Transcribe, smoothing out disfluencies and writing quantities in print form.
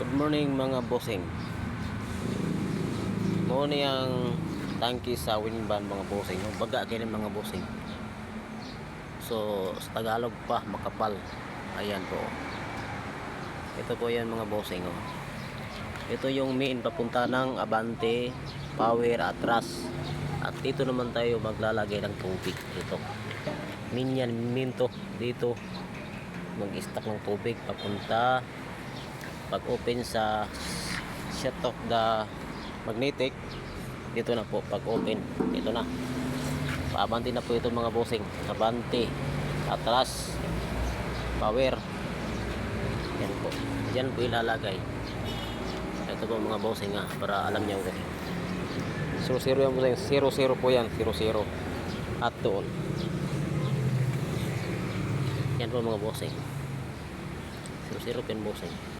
Good morning mga bossing. Mo ni ang tangki sa wind van mga bossing. Baga kini mga bossing. So sa Tagalog pa makapal. Ayan po. Ito po yan mga bossing. Oh. Ito yung main papunta ng Abante, Power, Atras. At dito naman tayo maglalagay ng tubig dito. Minyan minto dito. Mag-stack ng tubig papunta pag open sa shut off the magnetic dito na po pag open dito na paabante na po ito mga bossing. Abante, Atras, Power, yan po, yan po ilalagay. Ito po mga bossing para alam nyo 00 yan bossing, 00 po yan, 00 at doon yan po mga bossing, 00 po yan bossing.